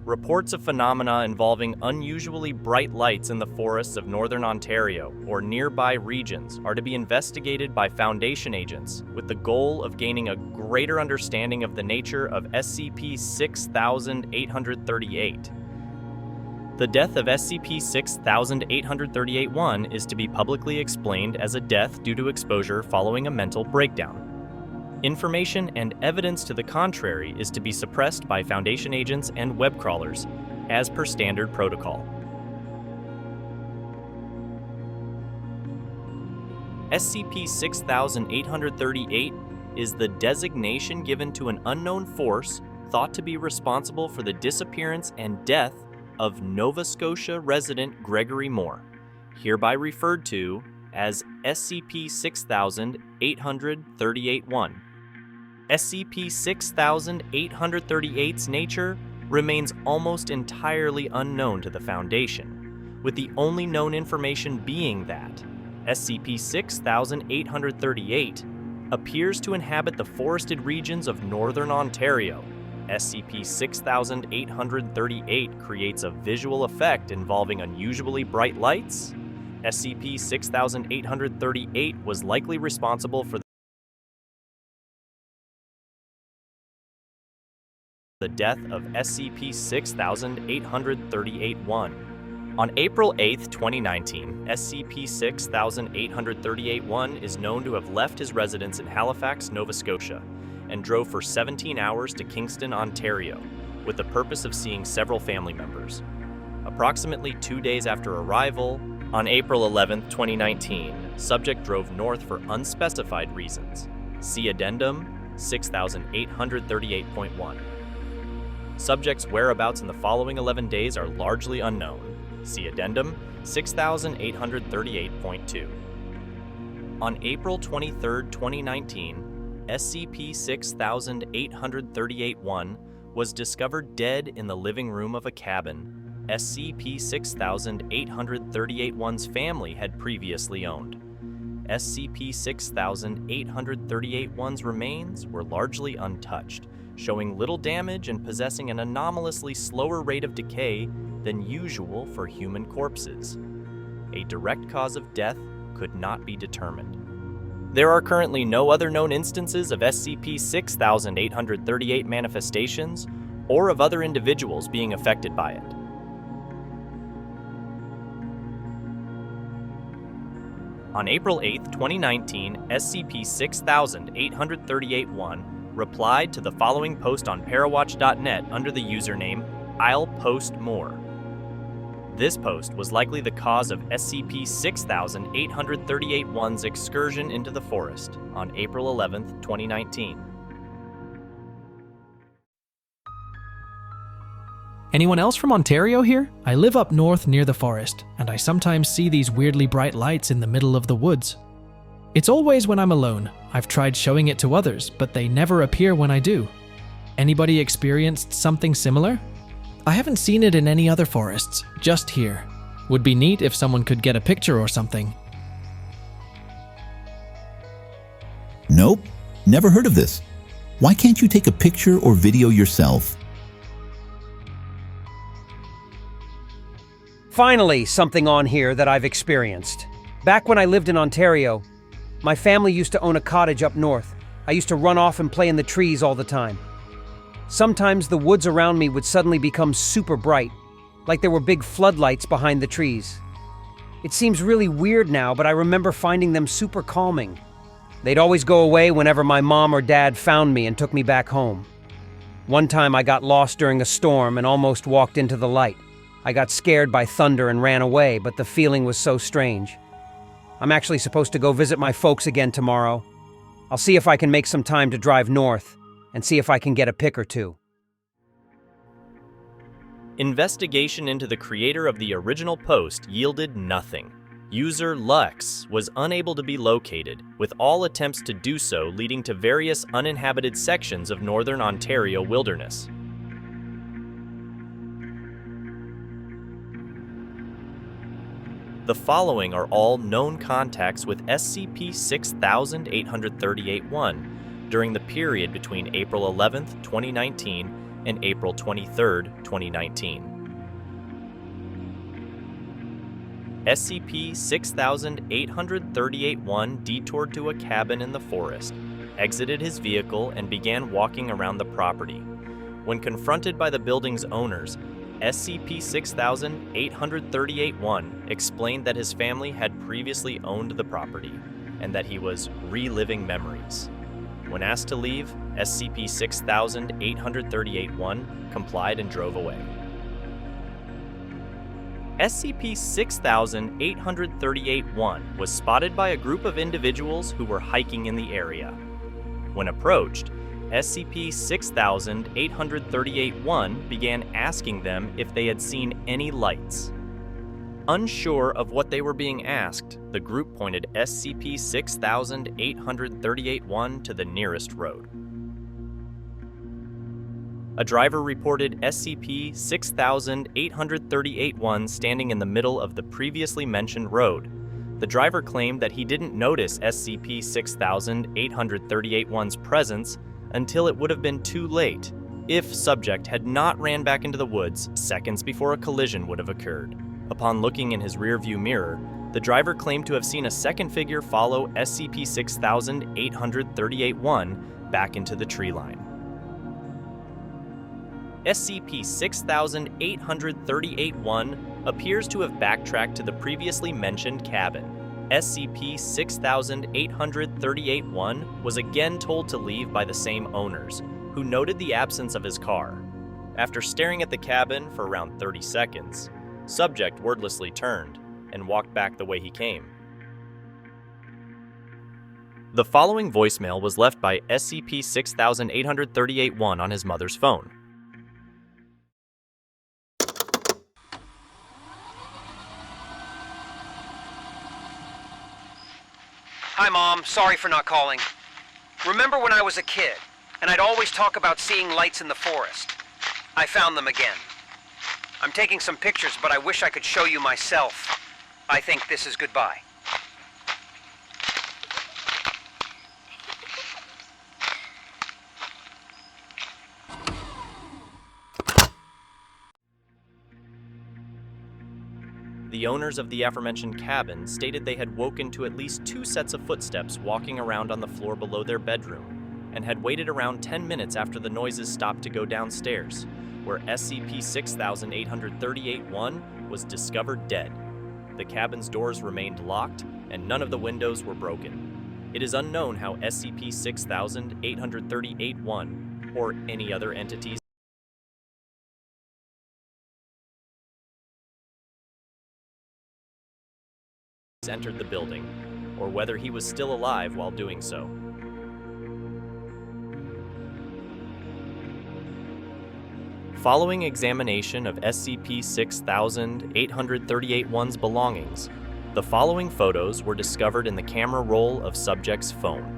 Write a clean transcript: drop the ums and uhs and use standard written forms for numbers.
Reports of phenomena involving unusually bright lights in the forests of northern Ontario or nearby regions are to be investigated by Foundation agents with the goal of gaining a greater understanding of the nature of SCP-6838. The death of SCP-6838-1 is to be publicly explained as a death due to exposure following a mental breakdown. Information and evidence to the contrary is to be suppressed by Foundation agents and web crawlers, as per standard protocol. SCP-6838 is the designation given to an unknown force thought to be responsible for the disappearance and death of Nova Scotia resident Gregory Moore, hereby referred to as SCP-6838-1. SCP-6838's nature remains almost entirely unknown to the Foundation, with the only known information being that SCP-6838 appears to inhabit the forested regions of northern Ontario. SCP-6838 creates a visual effect involving unusually bright lights. SCP-6838 was likely responsible for the death of SCP-6838-1. On April 8, 2019, SCP-6838-1 is known to have left his residence in Halifax, Nova Scotia, and drove for 17 hours to Kingston, Ontario, with the purpose of seeing several family members. Approximately 2 days after arrival, on April 11, 2019, subject drove north for unspecified reasons. See Addendum 6838.1. Subject's whereabouts in the following 11 days are largely unknown. See Addendum 6838.2. On April 23, 2019, SCP-6838-1 was discovered dead in the living room of a cabin SCP-6838-1's family had previously owned. SCP-6838-1's remains were largely untouched, showing little damage and possessing an anomalously slower rate of decay than usual for human corpses. A direct cause of death could not be determined. There are currently no other known instances of SCP-6838 manifestations or of other individuals being affected by it. On April 8, 2019, SCP-6838-1 replied to the following post on parawatch.net under the username "I'll post more." This post was likely the cause of SCP-6838-1's excursion into the forest on April 11, 2019. Anyone else from Ontario here? I live up north near the forest, and I sometimes see these weirdly bright lights in the middle of the woods. It's always when I'm alone. I've tried showing it to others, but they never appear when I do. Anybody experienced something similar? I haven't seen it in any other forests, just here. Would be neat if someone could get a picture or something. Nope, never heard of this. Why can't you take a picture or video yourself? Finally, something on here that I've experienced. Back when I lived in Ontario, my family used to own a cottage up north. I used to run off and play in the trees all the time. Sometimes the woods around me would suddenly become super bright, like there were big floodlights behind the trees. It seems really weird now, but I remember finding them super calming. They'd always go away whenever my mom or dad found me and took me back home. One time I got lost during a storm and almost walked into the light. I got scared by thunder and ran away, but the feeling was so strange. I'm actually supposed to go visit my folks again tomorrow. I'll see if I can make some time to drive north and see if I can get a pic or two. Investigation into the creator of the original post yielded nothing. User Lux was unable to be located, with all attempts to do so leading to various uninhabited sections of northern Ontario wilderness. The following are all known contacts with SCP-6838-1 during the period between April 11, 2019 and April 23, 2019. SCP-6838-1 detoured to a cabin in the forest, exited his vehicle, and began walking around the property. When confronted by the building's owners, SCP-6838-1 explained that his family had previously owned the property and that he was reliving memories. When asked to leave, SCP-6838-1 complied and drove away. SCP-6838-1 was spotted by a group of individuals who were hiking in the area. When approached, SCP-6838-1 began asking them if they had seen any lights. Unsure of what they were being asked, the group pointed SCP-6838-1 to the nearest road. A driver reported SCP-6838-1 standing in the middle of the previously mentioned road. The driver claimed that he didn't notice SCP-6838-1's presence until it would have been too late if subject had not ran back into the woods seconds before a collision would have occurred. Upon looking in his rearview mirror, the driver claimed to have seen a second figure follow SCP-6838-1 back into the tree line. SCP-6838-1 appears to have backtracked to the previously mentioned cabin. SCP-6838-1 was again told to leave by the same owners, who noted the absence of his car. After staring at the cabin for around 30 seconds, subject wordlessly turned and walked back the way he came. The following voicemail was left by SCP-6838-1 on his mother's phone. Hi, Mom. Sorry for not calling. Remember when I was a kid, and I'd always talk about seeing lights in the forest? I found them again. I'm taking some pictures, but I wish I could show you myself. I think this is goodbye. The owners of the aforementioned cabin stated they had woken to at least 2 sets of footsteps walking around on the floor below their bedroom, and had waited around 10 minutes after the noises stopped to go downstairs, where SCP-6838-1 was discovered dead. The cabin's doors remained locked, and none of the windows were broken. It is unknown how SCP-6838-1 or any other entities entered the building, or whether he was still alive while doing so. Following examination of SCP-6838-1's belongings, the following photos were discovered in the camera roll of subject's phone.